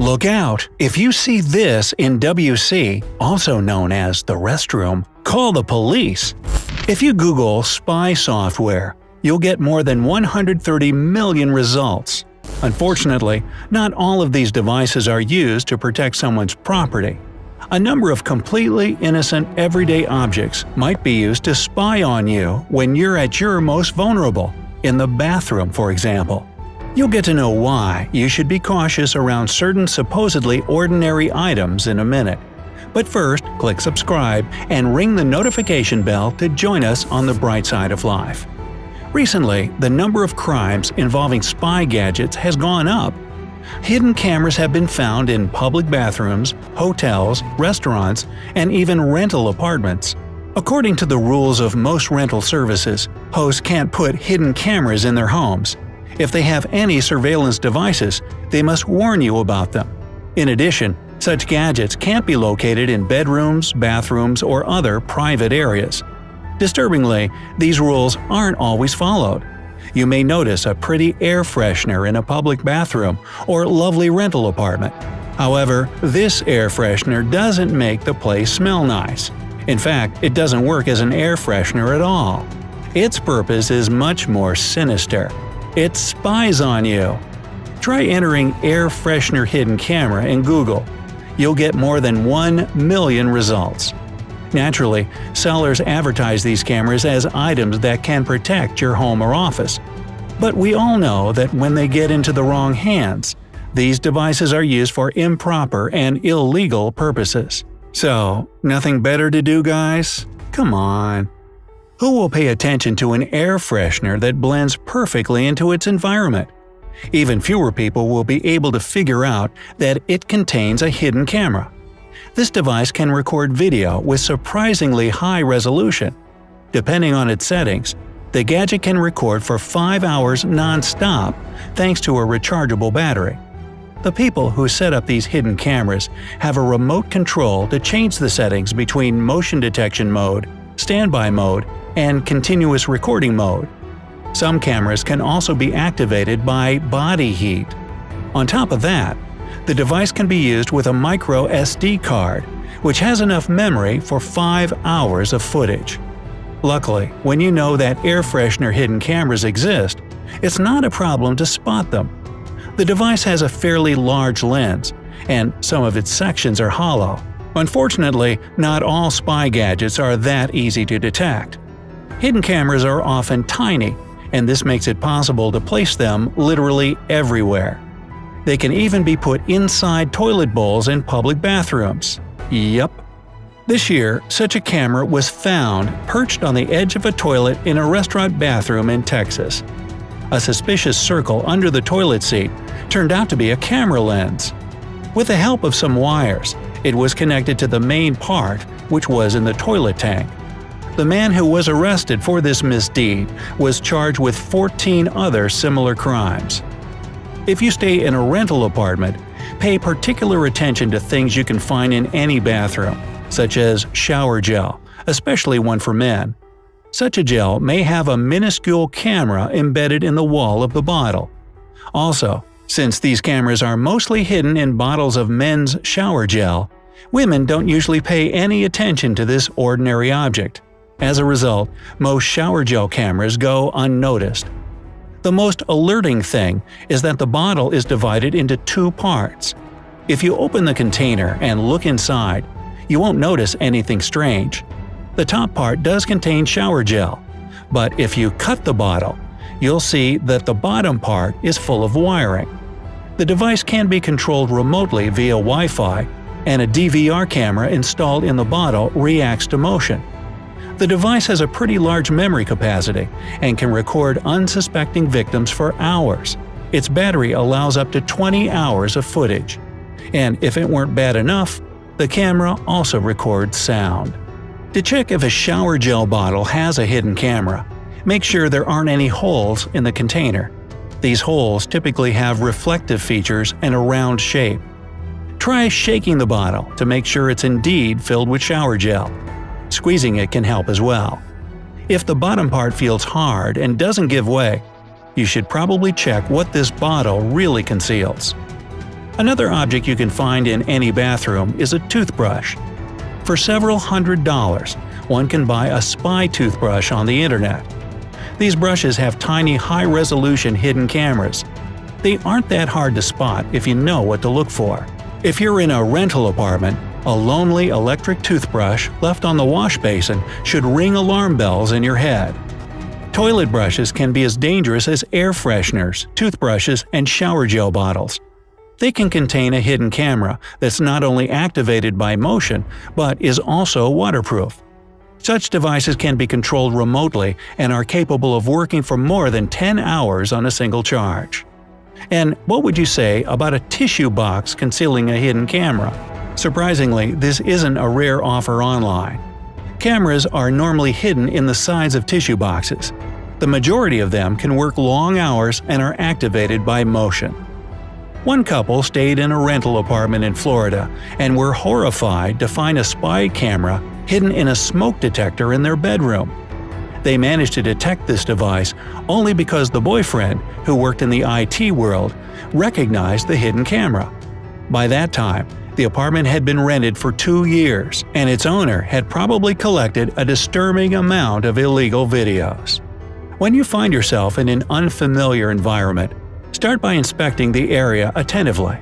Look out! If you see this in WC, also known as the restroom, call the police! If you Google spy software, you'll get more than 130 million results. Unfortunately, not all of these devices are used to protect someone's property. A number of completely innocent everyday objects might be used to spy on you when you're at your most vulnerable, in the bathroom for example. You'll get to know why you should be cautious around certain supposedly ordinary items in a minute. But first, click subscribe and ring the notification bell to join us on the bright side of life. Recently, the number of crimes involving spy gadgets has gone up. Hidden cameras have been found in public bathrooms, hotels, restaurants, and even rental apartments. According to the rules of most rental services, hosts can't put hidden cameras in their homes. If they have any surveillance devices, they must warn you about them. In addition, such gadgets can't be located in bedrooms, bathrooms, or other private areas. Disturbingly, these rules aren't always followed. You may notice a pretty air freshener in a public bathroom or lovely rental apartment. However, this air freshener doesn't make the place smell nice. In fact, it doesn't work as an air freshener at all. Its purpose is much more sinister. It spies on you. Try entering air freshener hidden camera in Google. You'll get more than 1 million results. Naturally, sellers advertise these cameras as items that can protect your home or office. But we all know that when they get into the wrong hands, these devices are used for improper and illegal purposes. So, nothing better to do, guys? Come on. Who will pay attention to an air freshener that blends perfectly into its environment? Even fewer people will be able to figure out that it contains a hidden camera. This device can record video with surprisingly high resolution. Depending on its settings, the gadget can record for 5 hours non-stop thanks to a rechargeable battery. The people who set up these hidden cameras have a remote control to change the settings between motion detection mode, standby mode, and continuous recording mode. Some cameras can also be activated by body heat. On top of that, the device can be used with a micro SD card, which has enough memory for 5 hours of footage. Luckily, when you know that air freshener hidden cameras exist, it's not a problem to spot them. The device has a fairly large lens, and some of its sections are hollow. Unfortunately, not all spy gadgets are that easy to detect. Hidden cameras are often tiny, and this makes it possible to place them literally everywhere. They can even be put inside toilet bowls in public bathrooms. Yup. This year, such a camera was found perched on the edge of a toilet in a restaurant bathroom in Texas. A suspicious circle under the toilet seat turned out to be a camera lens. With the help of some wires, it was connected to the main part, which was in the toilet tank. The man who was arrested for this misdeed was charged with 14 other similar crimes. If you stay in a rental apartment, pay particular attention to things you can find in any bathroom, such as shower gel, especially one for men. Such a gel may have a minuscule camera embedded in the wall of the bottle. Also, since these cameras are mostly hidden in bottles of men's shower gel, women don't usually pay any attention to this ordinary object. As a result, most shower gel cameras go unnoticed. The most alerting thing is that the bottle is divided into 2 parts. If you open the container and look inside, you won't notice anything strange. The top part does contain shower gel, but if you cut the bottle, you'll see that the bottom part is full of wiring. The device can be controlled remotely via Wi-Fi, and a DVR camera installed in the bottle reacts to motion. The device has a pretty large memory capacity and can record unsuspecting victims for hours. Its battery allows up to 20 hours of footage. And if it weren't bad enough, the camera also records sound. To check if a shower gel bottle has a hidden camera, make sure there aren't any holes in the container. These holes typically have reflective features and a round shape. Try shaking the bottle to make sure it's indeed filled with shower gel. Squeezing it can help as well. If the bottom part feels hard and doesn't give way, you should probably check what this bottle really conceals. Another object you can find in any bathroom is a toothbrush. For several $100s, one can buy a spy toothbrush on the internet. These brushes have tiny high-resolution hidden cameras. They aren't that hard to spot if you know what to look for. If you're in a rental apartment, a lonely electric toothbrush left on the wash basin should ring alarm bells in your head. Toilet brushes can be as dangerous as air fresheners, toothbrushes, and shower gel bottles. They can contain a hidden camera that's not only activated by motion, but is also waterproof. Such devices can be controlled remotely and are capable of working for more than 10 hours on a single charge. And what would you say about a tissue box concealing a hidden camera? Surprisingly, this isn't a rare offer online. Cameras are normally hidden in the sides of tissue boxes. The majority of them can work long hours and are activated by motion. One couple stayed in a rental apartment in Florida and were horrified to find a spy camera hidden in a smoke detector in their bedroom. They managed to detect this device only because the boyfriend, who worked in the IT world, recognized the hidden camera. By that time, the apartment had been rented for 2 years, and its owner had probably collected a disturbing amount of illegal videos. When you find yourself in an unfamiliar environment, start by inspecting the area attentively.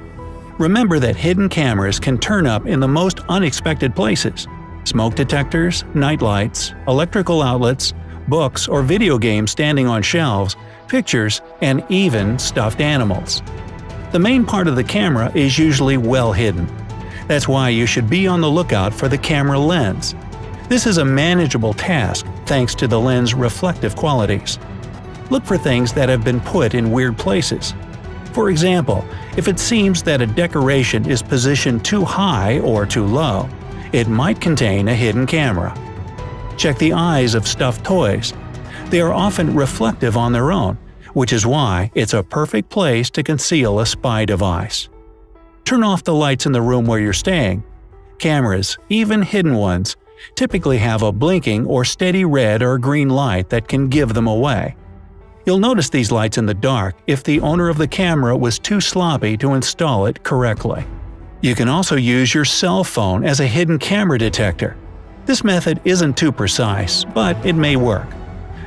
Remember that hidden cameras can turn up in the most unexpected places: smoke detectors, nightlights, electrical outlets, books or video games standing on shelves, pictures, and even stuffed animals. The main part of the camera is usually well hidden. That's why you should be on the lookout for the camera lens. This is a manageable task thanks to the lens' reflective qualities. Look for things that have been put in weird places. For example, if it seems that a decoration is positioned too high or too low, it might contain a hidden camera. Check the eyes of stuffed toys. They are often reflective on their own, which is why it's a perfect place to conceal a spy device. Turn off the lights in the room where you're staying. Cameras, even hidden ones, typically have a blinking or steady red or green light that can give them away. You'll notice these lights in the dark if the owner of the camera was too sloppy to install it correctly. You can also use your cell phone as a hidden camera detector. This method isn't too precise, but it may work.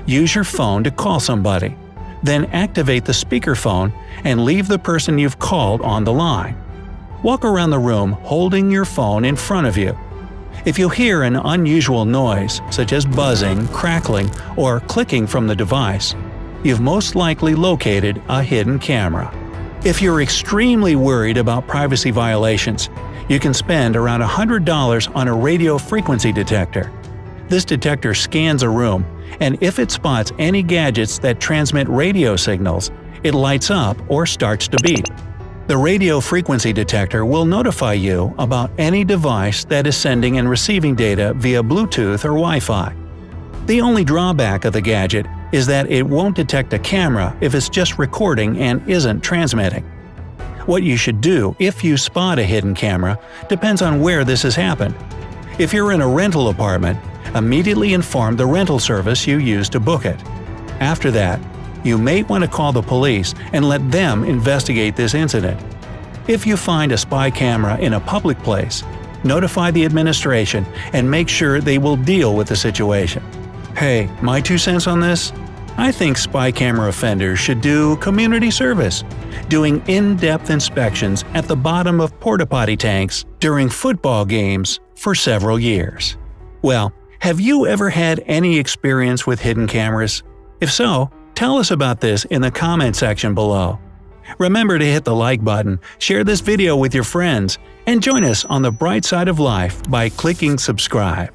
Use your phone to call somebody. Then activate the speakerphone and leave the person you've called on the line. Walk around the room holding your phone in front of you. If you hear an unusual noise, such as buzzing, crackling, or clicking from the device, you've most likely located a hidden camera. If you're extremely worried about privacy violations, you can spend around $100 on a radio frequency detector. This detector scans a room, and if it spots any gadgets that transmit radio signals, it lights up or starts to beep. The radio frequency detector will notify you about any device that is sending and receiving data via Bluetooth or Wi-Fi. The only drawback of the gadget is that it won't detect a camera if it's just recording and isn't transmitting. What you should do if you spot a hidden camera depends on where this has happened. If you're in a rental apartment, immediately inform the rental service you use to book it. After that, you may want to call the police and let them investigate this incident. If you find a spy camera in a public place, notify the administration and make sure they will deal with the situation. Hey, my 2 cents on this? I think spy camera offenders should do community service, doing in-depth inspections at the bottom of porta-potty tanks during football games for several years. Well, have you ever had any experience with hidden cameras? If so, tell us about this in the comment section below. Remember to hit the like button, share this video with your friends, and join us on the bright side of life by clicking subscribe.